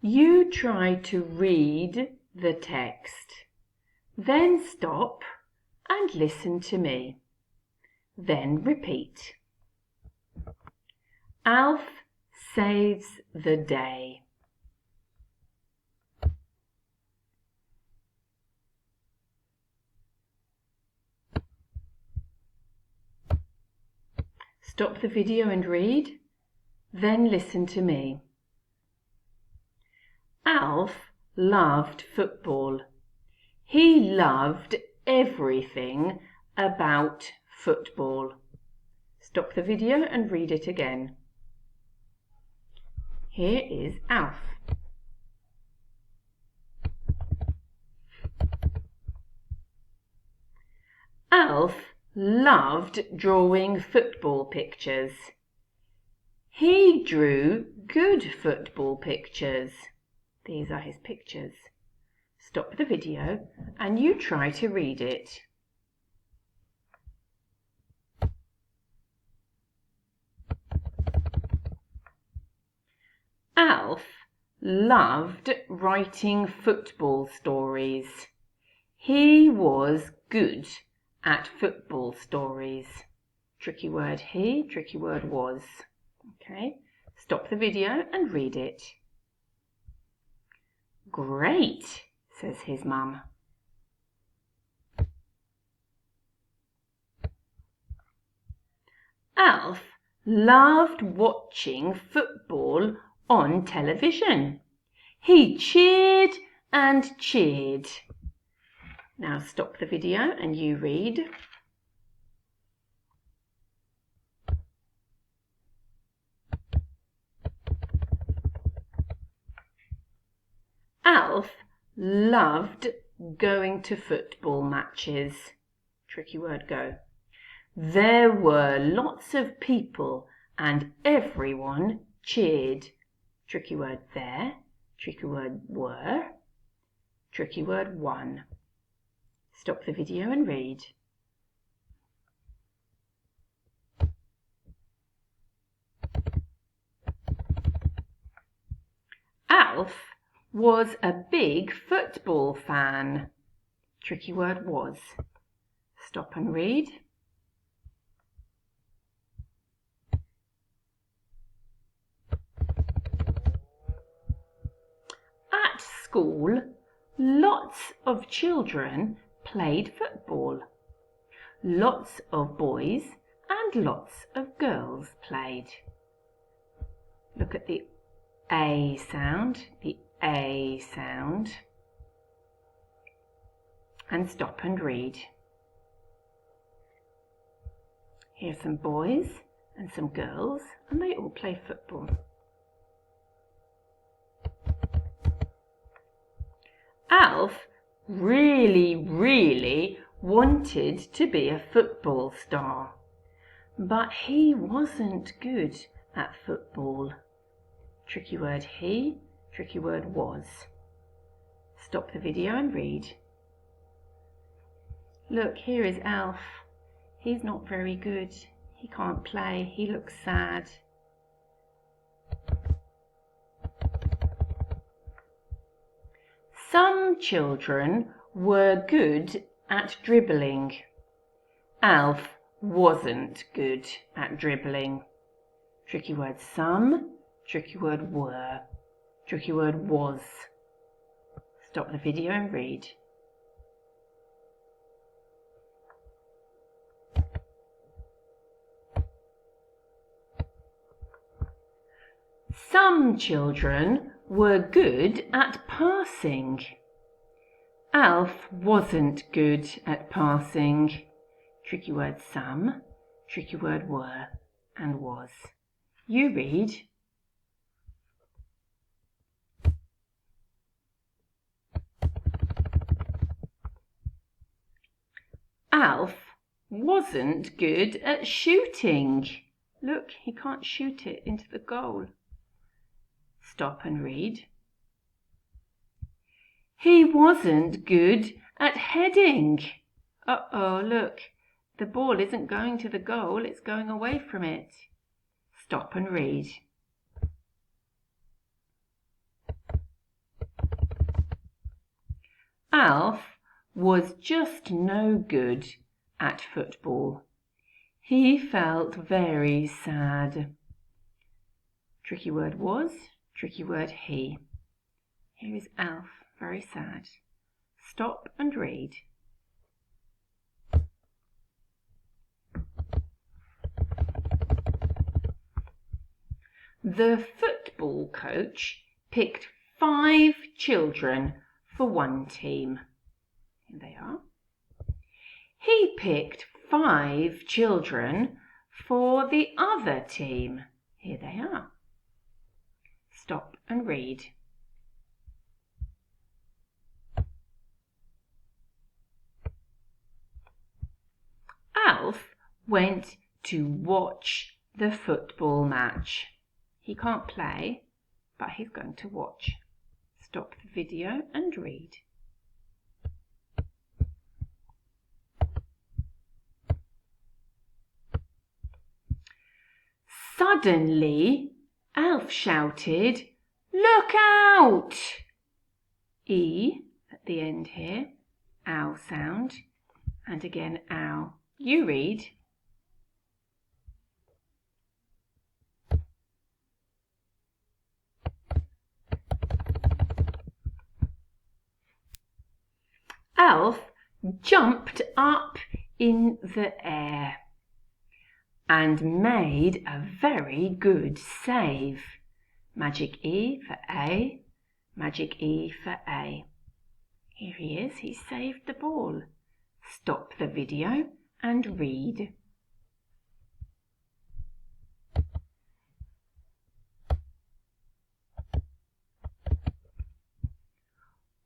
You try to read the text. Then stop and listen to me. Then repeat. Alf saves the day. Stop the video and read. Then listen to me. Alf loved football. He loved everything about football. Stop the video and read it again. Here is Alf. Alf loved drawing football pictures. He drew good football pictures. These are his pictures. Stop the video and you try to read it. Alf loved writing football stories. He was good at football stories. Tricky word he, tricky word was. Okay, stop the video and read it. Great, says his mum. Alf loved watching football on television. He cheered and cheered. Now stop the video and you read. Alf loved going to football matches. Tricky word go. There were lots of people and everyone cheered. Tricky word there, tricky word were, tricky word won. Stop the video and read. Alf was a big football fan. Tricky word was. Stop and read. At school, lots of children played football. Lots of boys and lots of girls played. Look at the A sound, the A sound. And stop and read. Here's some boys and some girls, and they all play football. Alf really wanted to be a football star, but he wasn't good at football. Tricky word he, tricky word was. Stop the video and read. Look, here is Alf. He's not very good. He can't play. He looks sad. Some children were good at dribbling. Alf wasn't good at dribbling. Tricky word some, tricky word were, tricky word was. Stop the video and read. Some children were good at passing. Alf wasn't good at passing. Tricky word some, tricky word were and was. You read. Alf wasn't good at shooting. Look, he can't shoot it into the goal. Stop and read. He wasn't good at heading. Uh-oh, look, the ball isn't going to the goal, it's going away from it. Stop and read. Alf was just no good at football. He felt very sad. Tricky word was, tricky word he. Here is Alf, very sad. Stop and read. The football coach picked 5 children for one team. Here they are. He picked 5 children for the other team. Here they are. Stop and read. Alf went to watch the football match. He can't play, but he's going to watch. Stop the video and read. Suddenly, Alf shouted, "Look out!" E at the end here, ow sound, and again ow. You read. Alf jumped up in the air and made a very good save. Magic E for A, magic E for A. Here he is, he saved the ball. Stop the video and read.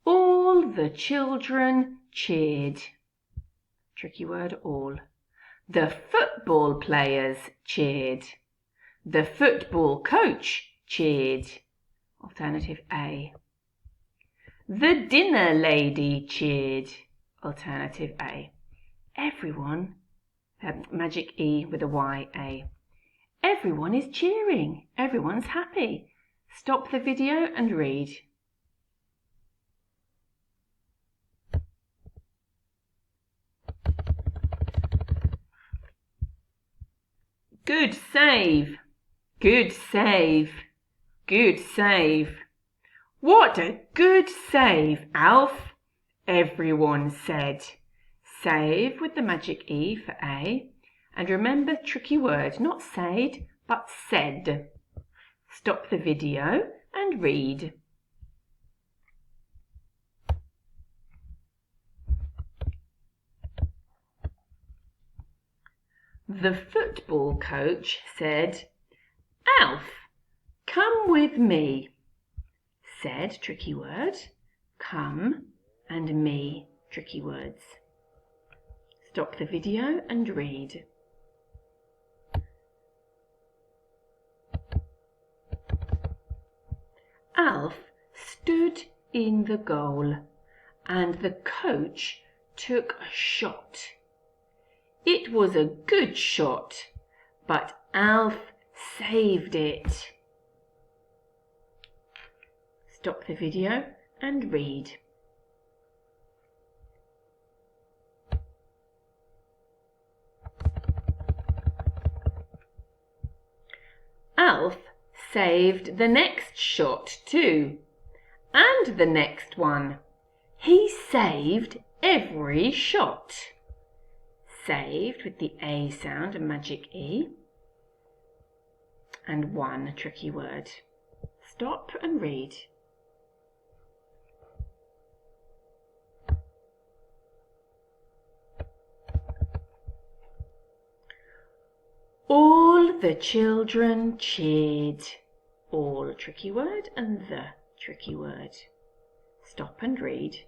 All the children cheered. Tricky word, all. The football players cheered. The football coach cheered. Alternative A. The dinner lady cheered. Alternative A. Everyone, magic E with a Y, A. Everyone is cheering. Everyone's happy. Stop the video and read. Good save. Good save. Good save. What a good save, Alf, everyone said. Save with the magic E for A. And remember, tricky word, not said, but said. Stop the video and read. The football coach said, "Alf, come with me." Said, tricky word, come, and me, tricky words. Stop the video and read. Alf stood in the goal and the coach took a shot. It was a good shot, but Alf saved it. Stop the video and read. Alf saved the next shot too, and the next one. He saved every shot. Saved with the A sound and magic E. And one tricky word. Stop and read. All the children cheered. All tricky word and the tricky word. Stop and read.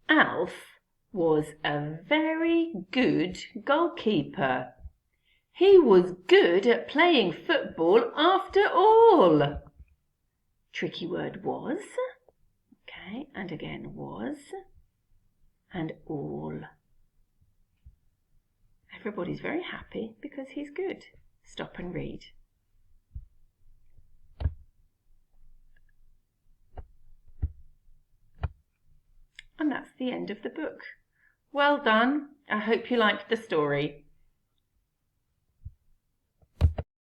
Alf was a very good goalkeeper. He was good at playing football after all. Tricky word was. Okay, and again was. And all. Everybody's very happy because he's good. stop and read. And that's the end of the book. Well done. I hope you liked the story.